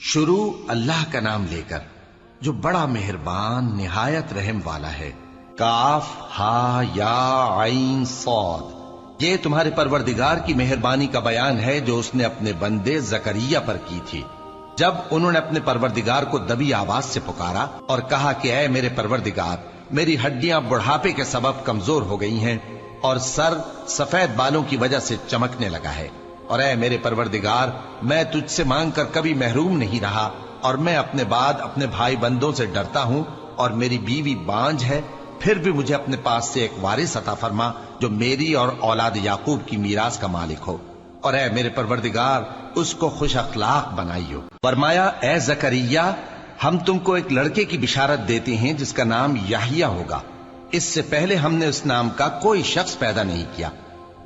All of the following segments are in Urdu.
شروع اللہ کا نام لے کر جو بڑا مہربان نہایت رحم والا ہے۔ کاف ہا یا عین صاد، یہ تمہارے پروردگار کی مہربانی کا بیان ہے جو اس نے اپنے بندے زکریا پر کی تھی جب انہوں نے اپنے پروردگار کو دبی آواز سے پکارا اور کہا کہ اے میرے پروردگار، میری ہڈیاں بڑھاپے کے سبب کمزور ہو گئی ہیں اور سر سفید بالوں کی وجہ سے چمکنے لگا ہے، اور اے میرے پروردگار، میں تجھ سے مانگ کر کبھی محروم نہیں رہا، اور میں اپنے بعد اپنے بھائی بندوں سے ڈرتا ہوں، اور میری بیوی بانجھ ہے، پھر بھی مجھے اپنے پاس سے ایک وارث عطا فرما جو میری اور اولاد یعقوب کی میراث کا مالک ہو، اور اے میرے پروردگار، اس کو خوش اخلاق بنائیو۔ فرمایا اے زکریا، ہم تم کو ایک لڑکے کی بشارت دیتے ہیں جس کا نام یحییٰ ہوگا، اس سے پہلے ہم نے اس نام کا کوئی شخص پیدا نہیں کیا۔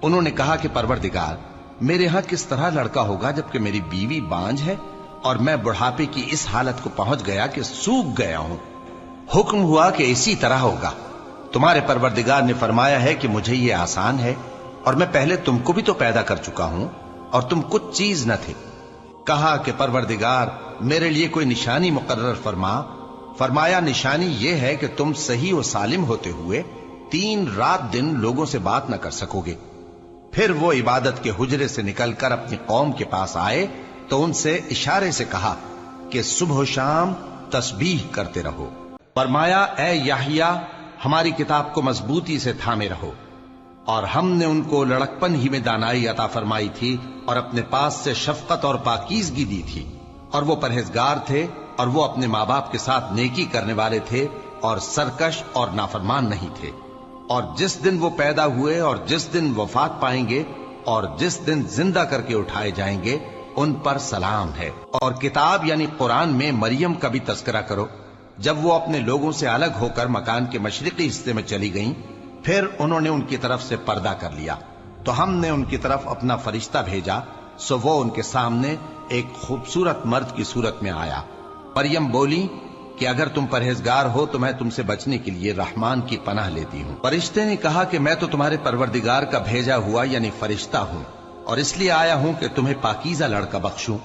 انہوں نے کہا کہ پروردگار، میرے ہاں کس طرح لڑکا ہوگا جبکہ میری بیوی بانجھ ہے اور میں بڑھاپے کی اس حالت کو پہنچ گیا کہ سوکھ گیا ہوں۔ حکم ہوا کہ اسی طرح ہوگا۔ تمہارے پروردگار نے فرمایا ہے کہ مجھے یہ آسان ہے، اور میں پہلے تم کو بھی تو پیدا کر چکا ہوں اور تم کچھ چیز نہ تھے۔ کہا کہ پروردگار، میرے لیے کوئی نشانی مقرر فرما۔ فرمایا نشانی یہ ہے کہ تم صحیح و سالم ہوتے ہوئے 3 رات دن لوگوں سے بات نہ کر سکو گے۔ پھر وہ عبادت کے حجرے سے نکل کر اپنی قوم کے پاس آئے تو ان سے اشارے سے کہا کہ صبح و شام تسبیح کرتے رہو۔ فرمایا اے یحییٰ، ہماری کتاب کو مضبوطی سے تھامے رہو، اور ہم نے ان کو لڑکپن ہی میں دانائی عطا فرمائی تھی اور اپنے پاس سے شفقت اور پاکیزگی دی تھی، اور وہ پرہیزگار تھے، اور وہ اپنے ماں باپ کے ساتھ نیکی کرنے والے تھے اور سرکش اور نافرمان نہیں تھے۔ اور جس دن وہ پیدا ہوئے اور جس دن وفات پائیں گے اور جس دن زندہ کر کے اٹھائے جائیں گے ان پر سلام ہے۔ اور کتاب یعنی قرآن میں مریم کا بھی تذکرہ کرو، جب وہ اپنے لوگوں سے الگ ہو کر مکان کے مشرقی حصے میں چلی گئیں، پھر انہوں نے ان کی طرف سے پردہ کر لیا تو ہم نے ان کی طرف اپنا فرشتہ بھیجا، سو وہ ان کے سامنے ایک خوبصورت مرد کی صورت میں آیا۔ مریم بولی کہ اگر تم پرہیزگار ہو تو میں تم سے بچنے کے لیے رحمان کی پناہ لیتی ہوں۔ فرشتے نے کہا کہ میں تو تمہارے پروردگار کا بھیجا ہوا یعنی فرشتہ ہوں، اور اس لیے آیا ہوں کہ تمہیں پاکیزہ لڑکا بخشوں۔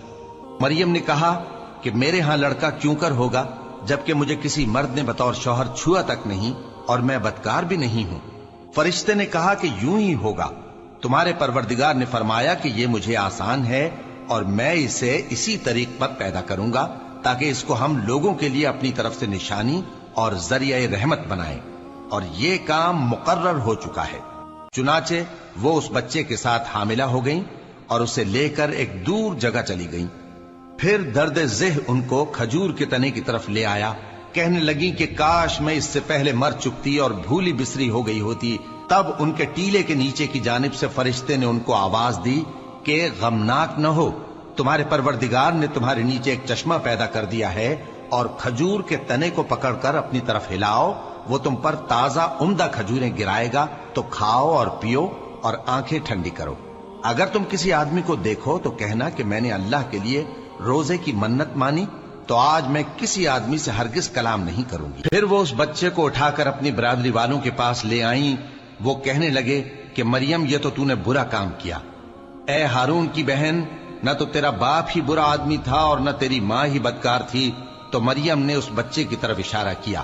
مریم نے کہا کہ میرے ہاں لڑکا کیوں کر ہوگا جبکہ مجھے کسی مرد نے بطور شوہر چھوا تک نہیں اور میں بدکار بھی نہیں ہوں۔ فرشتے نے کہا کہ یوں ہی ہوگا، تمہارے پروردگار نے فرمایا کہ یہ مجھے آسان ہے اور میں اسے اسی طریق پر پیدا کروں گا تاکہ اس کو ہم لوگوں کے لیے اپنی طرف سے نشانی اور ذریعہ رحمت بنائیں، اور یہ کام مقرر ہو چکا ہے۔ چنانچہ وہ اس بچے کے ساتھ حاملہ ہو گئیں اور اسے لے کر ایک دور جگہ چلی گئیں۔ پھر درد ذہ ان کو کھجور کے تنے کی طرف لے آیا، کہنے لگی کہ کاش میں اس سے پہلے مر چکتی اور بھولی بسری ہو گئی ہوتی۔ تب ان کے ٹیلے کے نیچے کی جانب سے فرشتے نے ان کو آواز دی کہ غمناک نہ ہو، تمہارے پروردگار نے تمہارے نیچے ایک چشمہ پیدا کر دیا ہے، اور کھجور کے تنے کو پکڑ کر اپنی طرف ہلاؤ، وہ تم پر تازہ عمدہ کھجوریں گرائے گا، تو کھاؤ اور پیو اور آنکھیں ٹھنڈی کرو۔ اگر تم کسی آدمی کو دیکھو تو کہنا کہ میں نے اللہ کے لیے روزے کی منت مانی، تو آج میں کسی آدمی سے ہرگز کلام نہیں کروں گی۔ پھر وہ اس بچے کو اٹھا کر اپنی برادری والوں کے پاس لے آئیں۔ وہ کہنے لگے کہ مریم، یہ تو نے برا کام کیا۔ اے ہارون کی بہن، نہ تو تیرا باپ ہی برا آدمی تھا اور نہ تیری ماں ہی بدکار تھی۔ تو مریم نے اس بچے کی طرف اشارہ کیا۔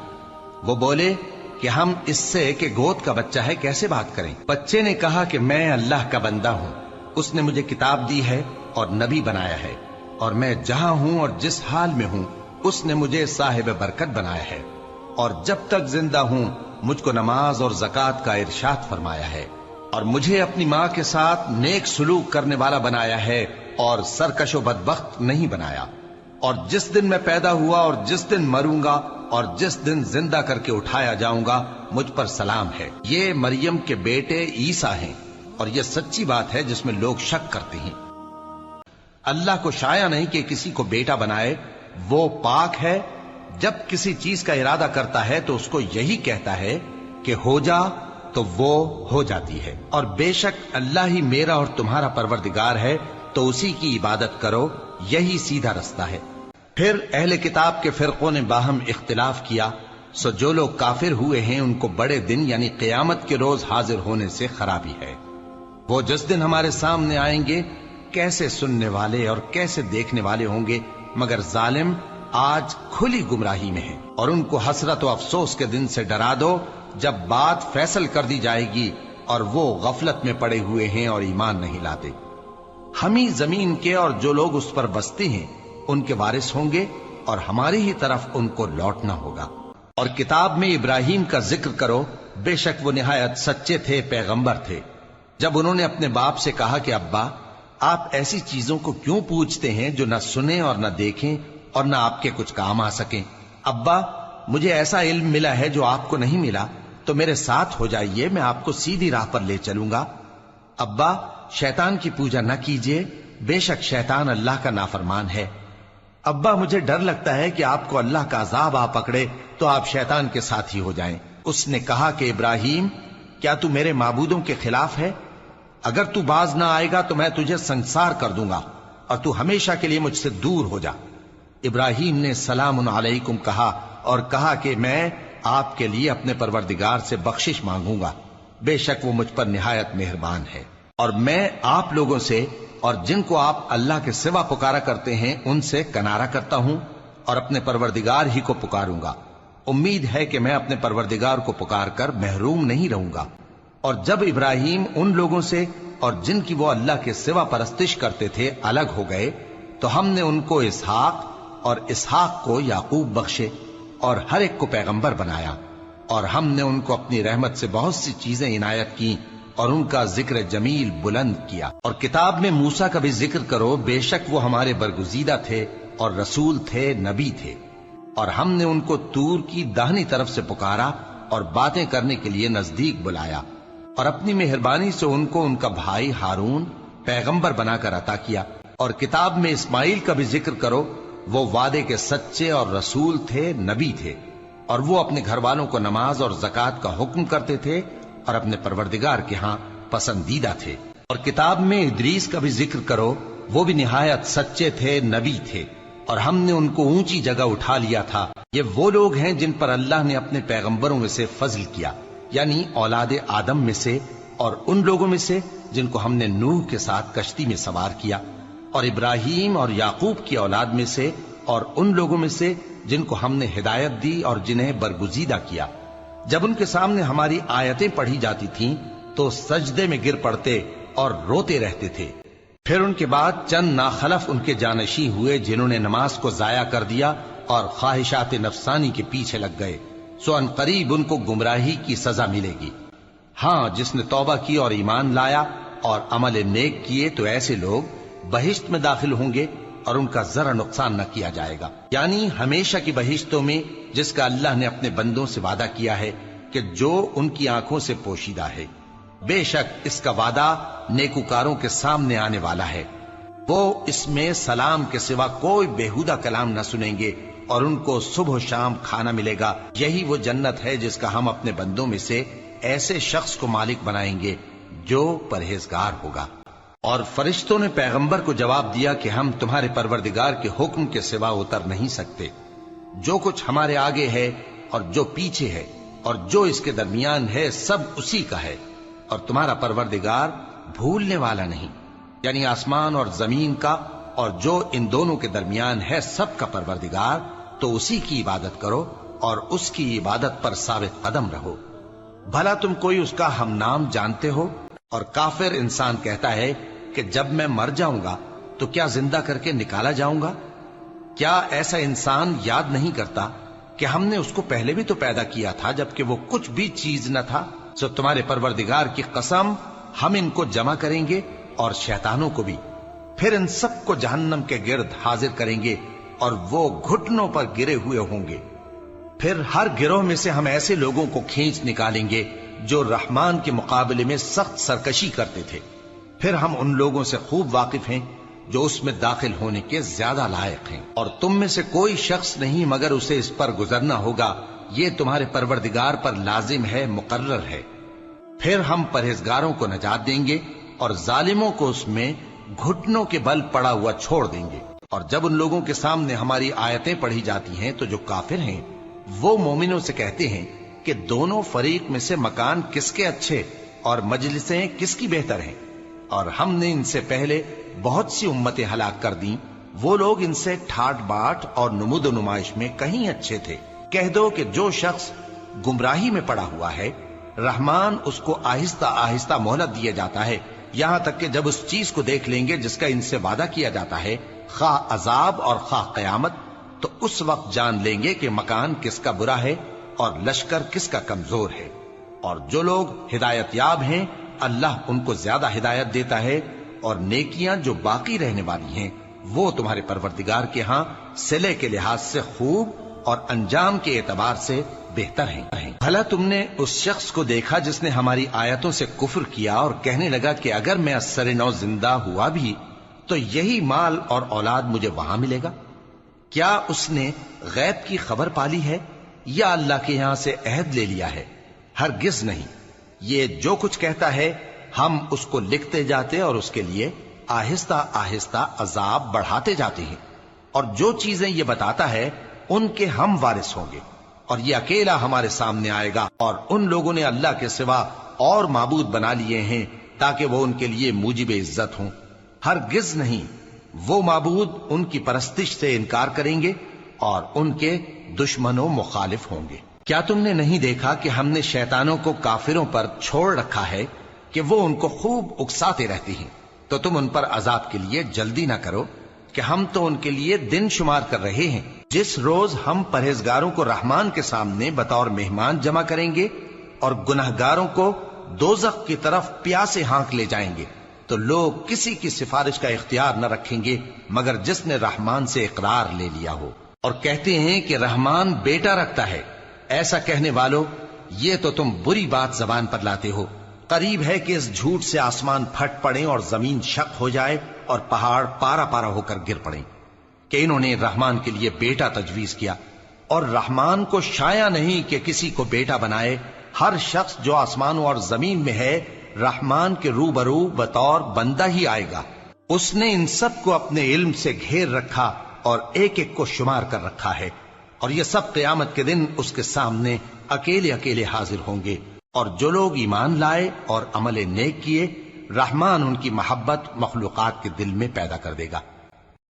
وہ بولے کہ ہم اس سے کہ گود کا بچہ ہے کیسے بات کریں؟ بچے نے کہا کہ میں اللہ کا بندہ ہوں، اس نے مجھے کتاب دی ہے اور نبی بنایا ہے، اور میں جہاں ہوں اور جس حال میں ہوں اس نے مجھے صاحب برکت بنایا ہے، اور جب تک زندہ ہوں مجھ کو نماز اور زکوٰۃ کا ارشاد فرمایا ہے، اور مجھے اپنی ماں کے ساتھ نیک سلوک کرنے والا بنایا ہے اور سرکش و بدبخت نہیں بنایا، اور جس دن میں پیدا ہوا اور جس دن مروں گا اور جس دن زندہ کر کے اٹھایا جاؤں گا مجھ پر سلام ہے۔ یہ مریم کے بیٹے عیسیٰ ہیں، اور یہ سچی بات ہے جس میں لوگ شک کرتے ہیں۔ اللہ کو شایع نہیں کہ کسی کو بیٹا بنائے، وہ پاک ہے۔ جب کسی چیز کا ارادہ کرتا ہے تو اس کو یہی کہتا ہے کہ ہو جا، تو وہ ہو جاتی ہے۔ اور بے شک اللہ ہی میرا اور تمہارا پروردگار ہے، تو اسی کی عبادت کرو، یہی سیدھا رستہ ہے۔ پھر اہل کتاب کے فرقوں نے باہم اختلاف کیا، سو جو لوگ کافر ہوئے ہیں ان کو بڑے دن یعنی قیامت کے روز حاضر ہونے سے خرابی ہے۔ وہ جس دن ہمارے سامنے آئیں گے کیسے سننے والے اور کیسے دیکھنے والے ہوں گے مگر ظالم آج کھلی گمراہی میں ہے، اور ان کو حسرت و افسوس کے دن سے ڈرا دو جب بات فیصل کر دی جائے گی اور وہ غفلت میں پڑے ہوئے ہیں اور ایمان نہیں لاتے۔ ہم ہی زمین کے اور جو لوگ اس پر بستے ہیں ان کے وارث ہوں گے، اور ہماری ہی طرف ان کو لوٹنا ہوگا۔ اور کتاب میں ابراہیم کا ذکر کرو، بے شک وہ نہایت سچے تھے، پیغمبر تھے۔ جب انہوں نے اپنے باپ سے کہا کہ ابا، آپ ایسی چیزوں کو کیوں پوچھتے ہیں جو نہ سنیں اور نہ دیکھیں اور نہ آپ کے کچھ کام آ سکیں؟ ابا، مجھے ایسا علم ملا ہے جو آپ کو نہیں ملا، تو میرے ساتھ ہو جائیے، میں آپ کو سیدھی راہ پر لے چلوں گا۔ ابا، شیطان کی پوجا نہ کیجیے، بے شک شیطان اللہ کا نافرمان ہے۔ ابا، مجھے ڈر لگتا ہے کہ آپ کو اللہ کا عذاب آ پکڑے تو آپ شیطان کے ساتھی ہو جائیں۔ اس نے کہا کہ ابراہیم، کیا تو میرے معبودوں کے خلاف ہے؟ اگر تو باز نہ آئے گا تو میں تجھے سنسار کر دوں گا اور تو ہمیشہ کے لیے مجھ سے دور ہو جا۔ ابراہیم نے سلام علیکم کہا اور کہا کہ میں آپ کے لیے اپنے پروردگار سے بخشش مانگوں گا، بے شک وہ مجھ پر نہایت مہربان ہے۔ اور میں آپ لوگوں سے اور جن کو آپ اللہ کے سوا پکارا کرتے ہیں ان سے کنارہ کرتا ہوں اور اپنے پروردگار ہی کو پکاروں گا۔ امید ہے کہ میں اپنے پروردگار کو پکار کر محروم نہیں رہوں گا۔ اور جب ابراہیم ان لوگوں سے اور جن کی وہ اللہ کے سوا پرستش کرتے تھے الگ ہو گئے تو ہم نے ان کو اسحاق اور اسحاق کو یعقوب بخشے اور ہر ایک کو پیغمبر بنایا، اور ہم نے ان کو اپنی رحمت سے بہت سی چیزیں عنایت کی اور ان کا ذکر جمیل بلند کیا۔ اور کتاب میں موسیٰ کا بھی ذکر کرو، بے شک وہ ہمارے برگزیدہ تھے اور رسول تھے، نبی تھے، اور ہم نے ان کو طور کی داہنی طرف سے پکارا اور باتیں کرنے کے لیے نزدیک بلایا، اور اپنی مہربانی سے ان کو ان کا بھائی ہارون پیغمبر بنا کر عطا کیا۔ اور کتاب میں اسماعیل کا بھی ذکر کرو، وہ وعدے کے سچے اور رسول تھے، نبی تھے، اور وہ اپنے گھر والوں کو نماز اور زکوٰۃ کا حکم کرتے تھے اور اپنے پروردگار کے ہاں پسندیدہ تھے۔ اور کتاب میں ادریس کا بھی ذکر کرو، وہ بھی نہایت سچے تھے، نبی تھے، اور ہم نے ان کو اونچی جگہ اٹھا لیا تھا۔ یہ وہ لوگ ہیں جن پر اللہ نے اپنے پیغمبروں میں سے فضل کیا، یعنی اولاد آدم میں سے، اور ان لوگوں میں سے جن کو ہم نے نوح کے ساتھ کشتی میں سوار کیا، اور ابراہیم اور یعقوب کی اولاد میں سے، اور ان لوگوں میں سے جن کو ہم نے ہدایت دی اور جنہیں برگزیدہ کیا۔ جب ان کے سامنے ہماری آیتیں پڑھی جاتی تھیں تو سجدے میں گر پڑتے اور روتے رہتے تھے۔ پھر ان کے بعد چند ناخلف ان کے جانشین ہوئے جنہوں نے نماز کو ضائع کر دیا اور خواہشات نفسانی کے پیچھے لگ گئے، سو ان قریب ان کو گمراہی کی سزا ملے گی۔ ہاں، جس نے توبہ کی اور ایمان لایا اور عمل نیک کیے تو ایسے لوگ بہشت میں داخل ہوں گے اور ان کا ذرا نقصان نہ کیا جائے گا، یعنی ہمیشہ کی بہشتوں میں جس کا اللہ نے اپنے بندوں سے وعدہ کیا ہے کہ جو ان کی آنکھوں سے پوشیدہ ہے۔ بے شک اس کا وعدہ نیکوکاروں کے سامنے آنے والا ہے، وہ اس میں سلام کے سوا کوئی بیہودہ کلام نہ سنیں گے اور ان کو صبح و شام کھانا ملے گا۔ یہی وہ جنت ہے جس کا ہم اپنے بندوں میں سے ایسے شخص کو مالک بنائیں گے جو پرہیزگار ہوگا۔ اور فرشتوں نے پیغمبر کو جواب دیا کہ ہم تمہارے پروردگار کے حکم کے سوا اتر نہیں سکتے۔ جو کچھ ہمارے آگے ہے اور جو پیچھے ہے اور جو اس کے درمیان ہے سب اسی کا ہے، اور تمہارا پروردگار بھولنے والا نہیں، یعنی آسمان اور زمین کا اور جو ان دونوں کے درمیان ہے سب کا پروردگار، تو اسی کی عبادت کرو اور اس کی عبادت پر ثابت قدم رہو۔ بھلا تم کوئی اس کا ہم نام جانتے ہو؟ اور کافر انسان کہتا ہے کہ جب میں مر جاؤں گا تو کیا زندہ کر کے نکالا جاؤں گا؟ کیا ایسا انسان یاد نہیں کرتا کہ ہم نے اس کو پہلے بھی تو پیدا کیا تھا جبکہ وہ کچھ بھی چیز نہ تھا؟ سو تمہارے پروردگار کی قسم، ہم ان کو جمع کریں گے اور شیطانوں کو بھی، پھر ان سب کو جہنم کے گرد حاضر کریں گے اور وہ گھٹنوں پر گرے ہوئے ہوں گے۔ پھر ہر گروہ میں سے ہم ایسے لوگوں کو کھینچ نکالیں گے جو رحمان کے مقابلے میں سخت سرکشی کرتے تھے۔ پھر ہم ان لوگوں سے خوب واقف ہیں جو اس میں داخل ہونے کے زیادہ لائق ہیں، اور تم میں سے کوئی شخص نہیں مگر اسے اس پر گزرنا ہوگا، یہ تمہارے پروردگار پر لازم ہے، مقرر ہے۔ پھر ہم پرہیزگاروں کو نجات دیں گے اور ظالموں کو اس میں گھٹنوں کے بل پڑا ہوا چھوڑ دیں گے۔ اور جب ان لوگوں کے سامنے ہماری آیتیں پڑھی جاتی ہیں تو جو کافر ہیں وہ مومنوں سے کہتے ہیں کہ دونوں فریق میں سے مکان کس کے اچھے اور مجلسیں کس کی بہتر ہیں، اور ہم نے ان سے پہلے بہت سی امتیں ہلاک کر دیں وہ لوگ ان سے ٹھاٹ باٹ اور نمود و نمائش میں کہیں اچھے تھے۔ کہہ دو کہ جو شخص گمراہی میں پڑا ہوا ہے، رحمان اس کو آہستہ آہستہ مہلت دیا جاتا ہے، یہاں تک کہ جب اس چیز کو دیکھ لیں گے جس کا ان سے وعدہ کیا جاتا ہے، خواہ عذاب اور خواہ قیامت، تو اس وقت جان لیں گے کہ مکان کس کا برا ہے اور لشکر کس کا کمزور ہے۔ اور جو لوگ ہدایت یاب ہیں، اللہ ان کو زیادہ ہدایت دیتا ہے، اور نیکیاں جو باقی رہنے والی ہیں وہ تمہارے پروردگار کے ہاں صلے کے لحاظ سے خوب اور انجام کے اعتبار سے بہتر ہیں۔ بھلا تم نے اس شخص کو دیکھا جس نے ہماری آیتوں سے کفر کیا اور کہنے لگا کہ اگر میں ازسر نو زندہ ہوا بھی تو یہی مال اور اولاد مجھے وہاں ملے گا؟ کیا اس نے غیب کی خبر پالی ہے یا اللہ کے یہاں سے عہد لے لیا ہے؟ ہرگز نہیں، یہ جو کچھ کہتا ہے ہم اس کو لکھتے جاتے اور اس کے لیے آہستہ آہستہ عذاب بڑھاتے جاتے ہیں، اور جو چیزیں یہ بتاتا ہے ان کے ہم وارث ہوں گے، اور یہ اکیلا ہمارے سامنے آئے گا۔ اور ان لوگوں نے اللہ کے سوا اور معبود بنا لیے ہیں تاکہ وہ ان کے لیے موجب عزت ہوں۔ ہرگز نہیں، وہ معبود ان کی پرستش سے انکار کریں گے اور ان کے دشمن و مخالف ہوں گے۔ کیا تم نے نہیں دیکھا کہ ہم نے شیطانوں کو کافروں پر چھوڑ رکھا ہے کہ وہ ان کو خوب اکساتے رہتی ہیں؟ تو تم ان پر عذاب کے لیے جلدی نہ کرو کہ ہم تو ان کے لیے دن شمار کر رہے ہیں۔ جس روز ہم پرہیزگاروں کو رحمان کے سامنے بطور مہمان جمع کریں گے اور گناہگاروں کو دوزخ کی طرف پیاسے ہانک لے جائیں گے، تو لوگ کسی کی سفارش کا اختیار نہ رکھیں گے مگر جس نے رحمان سے اقرار لے لیا ہو۔ اور کہتے ہیں کہ رحمان بیٹا رکھتا ہے۔ ایسا کہنے والوں، یہ تو تم بری بات زبان پر لاتے ہو۔ قریب ہے کہ اس جھوٹ سے آسمان پھٹ پڑے اور زمین شق ہو جائے اور پہاڑ پارا پارا ہو کر گر پڑیں کہ انہوں نے رحمان کے لیے بیٹا تجویز کیا، اور رحمان کو شایع نہیں کہ کسی کو بیٹا بنائے۔ ہر شخص جو آسمانوں اور زمین میں ہے رحمان کے روبرو بطور بندہ ہی آئے گا۔ اس نے ان سب کو اپنے علم سے گھیر رکھا اور ایک ایک کو شمار کر رکھا ہے، اور یہ سب قیامت کے دن اس کے سامنے اکیلے اکیلے حاضر ہوں گے۔ اور جو لوگ ایمان لائے اور عمل نیک کیے، رحمان ان کی محبت مخلوقات کے دل میں پیدا کر دے گا۔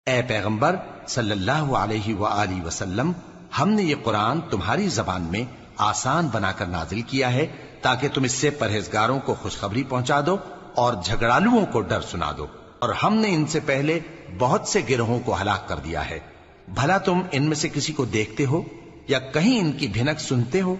اے پیغمبر صلی اللہ علیہ وآلہ وسلم، ہم نے یہ قرآن تمہاری زبان میں آسان بنا کر نازل کیا ہے تاکہ تم اس سے پرہیزگاروں کو خوشخبری پہنچا دو اور جھگڑالوؤں کو ڈر سنا دو۔ اور ہم نے ان سے پہلے بہت سے گروہوں کو ہلاک کر دیا ہے۔ بھلا تم ان میں سے کسی کو دیکھتے ہو یا کہیں ان کی بھنک سنتے ہو؟